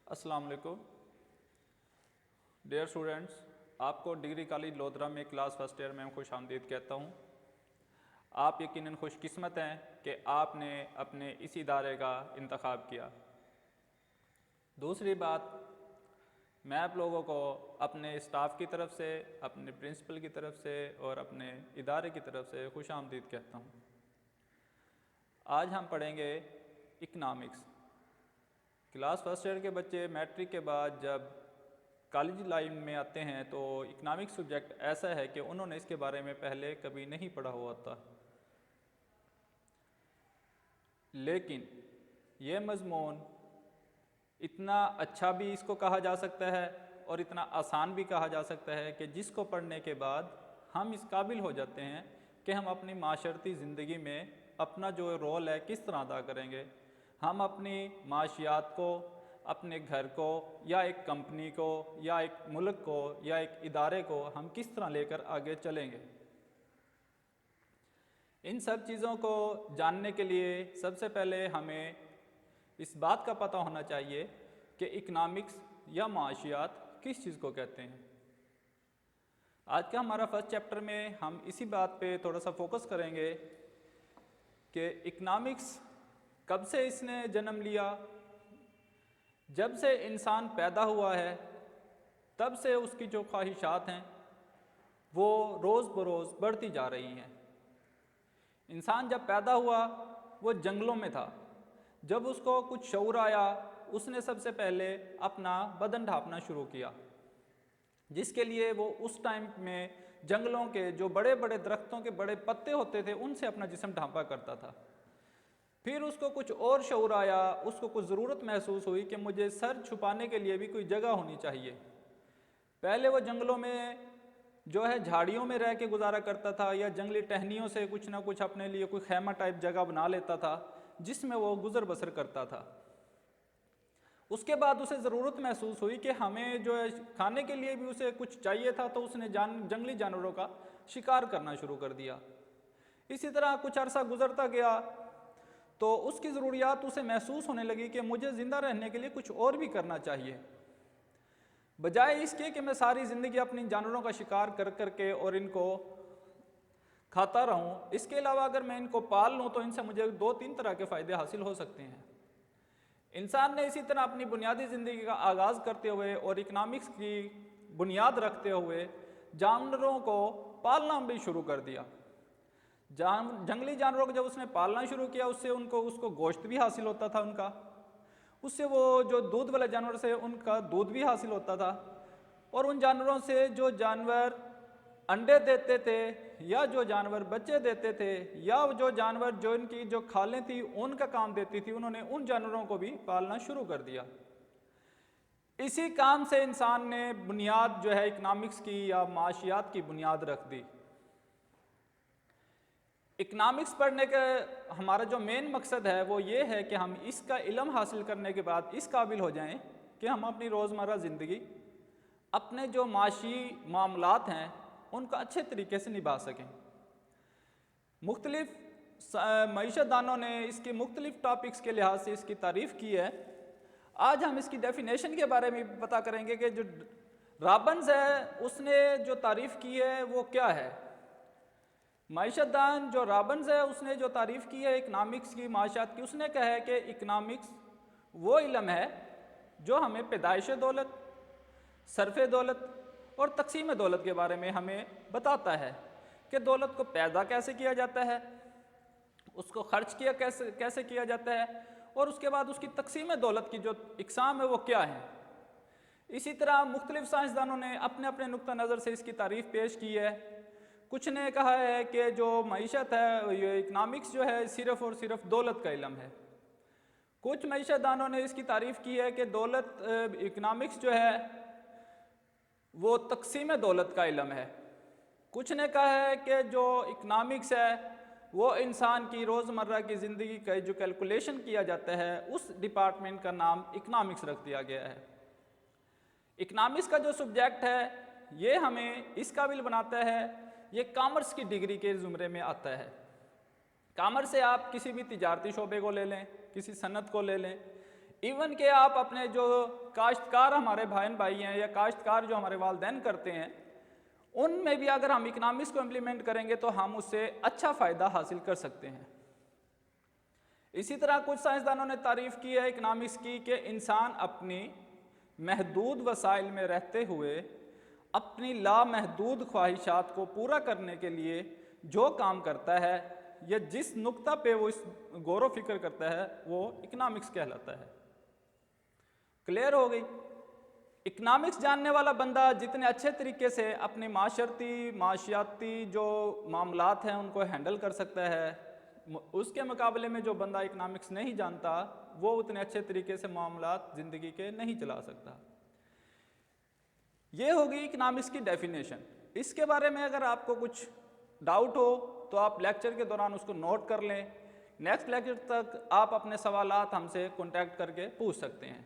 السلام علیکم dear students, آپ کو ڈگری کالج لودھرا میں کلاس فرسٹ ایئر میں خوش آمدید کہتا ہوں۔ آپ یقیناً خوش قسمت ہیں کہ آپ نے اپنے اس ادارے کا انتخاب کیا۔ دوسری بات، میں آپ لوگوں کو اپنے اسٹاف کی طرف سے، اپنے پرنسپل کی طرف سے اور اپنے ادارے کی طرف سے خوش آمدید کہتا ہوں۔ آج ہم پڑھیں گے اکنامکس۔ کلاس فرسٹ ایئر کے بچے میٹرک کے بعد جب کالج لائن میں آتے ہیں تو اکنامکس سبجیکٹ ایسا ہے کہ انہوں نے اس کے بارے میں پہلے کبھی نہیں پڑھا ہوا تھا، لیکن یہ مضمون اتنا اچھا بھی اس کو کہا جا سکتا ہے اور اتنا آسان بھی کہا جا سکتا ہے کہ جس کو پڑھنے کے بعد ہم اس قابل ہو جاتے ہیں کہ ہم اپنی معاشرتی زندگی میں اپنا جو رول ہے کس طرح ادا کریں گے۔ ہم اپنی معاشیات کو، اپنے گھر کو یا ایک کمپنی کو یا ایک ملک کو یا ایک ادارے کو ہم کس طرح لے کر آگے چلیں گے۔ ان سب چیزوں کو جاننے کے لیے سب سے پہلے ہمیں اس بات کا پتہ ہونا چاہیے کہ اکنامکس یا معاشیات کس چیز کو کہتے ہیں۔ آج کا ہمارا فرسٹ چیپٹر میں ہم اسی بات پہ تھوڑا سا فوکس کریں گے کہ اکنامکس کب سے اس نے جنم لیا۔ جب سے انسان پیدا ہوا ہے تب سے اس کی جو خواہشات ہیں وہ روز بروز بڑھتی جا رہی ہیں۔ انسان جب پیدا ہوا وہ جنگلوں میں تھا۔ جب اس کو کچھ شعور آیا اس نے سب سے پہلے اپنا بدن ڈھانپنا شروع کیا، جس کے لیے وہ اس ٹائم میں جنگلوں کے جو بڑے بڑے درختوں کے بڑے پتے ہوتے تھے ان سے اپنا جسم ڈھانپا کرتا تھا۔ پھر اس کو کچھ اور شعور آیا، اس کو کچھ ضرورت محسوس ہوئی کہ مجھے سر چھپانے کے لیے بھی کوئی جگہ ہونی چاہیے۔ پہلے وہ جنگلوں میں جو ہے جھاڑیوں میں رہ کے گزارا کرتا تھا یا جنگلی ٹہنیوں سے کچھ نہ کچھ اپنے لیے کوئی خیمہ ٹائپ جگہ بنا لیتا تھا جس میں وہ گزر بسر کرتا تھا۔ اس کے بعد اسے ضرورت محسوس ہوئی کہ ہمیں جو ہے کھانے کے لیے بھی اسے کچھ چاہیے تھا، تو اس نے جنگلی جانوروں کا شکار کرنا شروع کر دیا۔ اسی طرح کچھ عرصہ گزرتا گیا تو اس کی ضروریات اسے محسوس ہونے لگی کہ مجھے زندہ رہنے کے لیے کچھ اور بھی کرنا چاہیے۔ بجائے اس کے کہ میں ساری زندگی اپنی جانوروں کا شکار کر کر کے اور ان کو کھاتا رہوں، اس کے علاوہ اگر میں ان کو پال لوں تو ان سے مجھے 2-3 طرح کے فائدے حاصل ہو سکتے ہیں۔ انسان نے اسی طرح اپنی بنیادی زندگی کا آغاز کرتے ہوئے اور اکنامکس کی بنیاد رکھتے ہوئے جانوروں کو پالنا بھی شروع کر دیا۔ جنگلی جانوروں کو جب اس نے پالنا شروع کیا اس سے اس کو گوشت بھی حاصل ہوتا تھا، ان کا اس سے وہ جو دودھ والے جانور سے ان کا دودھ بھی حاصل ہوتا تھا، اور ان جانوروں سے جو جانور انڈے دیتے تھے یا جو جانور بچے دیتے تھے یا جو جانور جو ان کی جو کھالیں تھی ان کا کام دیتی تھی، انہوں نے ان جانوروں کو بھی پالنا شروع کر دیا۔ اسی کام سے انسان نے بنیاد جو ہے اکنامکس کی یا معاشیات کی بنیاد رکھ دی۔ اکنامکس پڑھنے کا ہمارا جو مین مقصد ہے وہ یہ ہے کہ ہم اس کا علم حاصل کرنے کے بعد اس قابل ہو جائیں کہ ہم اپنی روزمرہ زندگی، اپنے جو معاشی معاملات ہیں ان کو اچھے طریقے سے نبھا سکیں۔ مختلف معیشت دانوں نے اس کی مختلف ٹاپکس کے لحاظ سے اس کی تعریف کی ہے۔ آج ہم اس کی ڈیفینیشن کے بارے میں پتہ کریں گے کہ جو رابنز ہے اس نے جو تعریف کی ہے وہ کیا ہے۔ معیشت دان جو رابنز ہے اس نے جو تعریف کی ہے اکنامکس کی، معاشیات کی، اس نے کہا ہے کہ اکنامکس وہ علم ہے جو ہمیں پیدائش دولت، صرف دولت اور تقسیم دولت کے بارے میں ہمیں بتاتا ہے کہ دولت کو پیدا کیسے کیا جاتا ہے، اس کو خرچ کیا کیسے کیا جاتا ہے، اور اس کے بعد اس کی تقسیم دولت کی جو اقسام ہے وہ کیا ہیں۔ اسی طرح مختلف سائنسدانوں نے اپنے اپنے نقطہ نظر سے اس کی تعریف پیش کی ہے۔ کچھ نے کہا ہے کہ جو معیشت ہے یہ اکنامکس جو ہے صرف اور صرف دولت کا علم ہے۔ کچھ معیشت دانوں نے اس کی تعریف کی ہے کہ دولت اکنامکس جو ہے وہ تقسیم دولت کا علم ہے۔ کچھ نے کہا ہے کہ جو اکنامکس ہے وہ انسان کی روزمرہ کی زندگی کا جو کیلکولیشن کیا جاتا ہے اس ڈپارٹمنٹ کا نام اکنامکس رکھ دیا گیا ہے۔ اکنامکس کا جو سبجیکٹ ہے یہ ہمیں اس قابل بناتا ہے، یہ کامرس کی ڈگری کے زمرے میں آتا ہے۔ کامرس سے آپ کسی بھی تجارتی شعبے کو لے لیں، کسی صنعت کو لے لیں، ایون کہ آپ اپنے جو کاشتکار ہمارے بھائی ہیں یا کاشتکار جو ہمارے والدین کرتے ہیں، ان میں بھی اگر ہم اکنامکس کو امپلیمنٹ کریں گے تو ہم اس سے اچھا فائدہ حاصل کر سکتے ہیں۔ اسی طرح کچھ سائنسدانوں نے تعریف کی ہے اکنامکس کی کہ انسان اپنی محدود وسائل میں رہتے ہوئے اپنی لامحدود خواہشات کو پورا کرنے کے لیے جو کام کرتا ہے یا جس نقطہ پہ وہ اس غور و فکر کرتا ہے وہ اکنامکس کہلاتا ہے۔ کلیئر ہو گئی؟ اکنامکس جاننے والا بندہ جتنے اچھے طریقے سے اپنی معاشیاتی جو معاملات ہیں ان کو ہینڈل کر سکتا ہے، اس کے مقابلے میں جو بندہ اکنامکس نہیں جانتا وہ اتنے اچھے طریقے سے معاملات زندگی کے نہیں چلا سکتا۔ یہ ہوگی اکنامکس کی ڈیفینیشن۔ اس کے بارے میں اگر آپ کو کچھ ڈاؤٹ ہو تو آپ لیکچر کے دوران اس کو نوٹ کر لیں، نیکسٹ لیکچر تک آپ اپنے سوالات ہم سے کانٹیکٹ کر کے پوچھ سکتے ہیں۔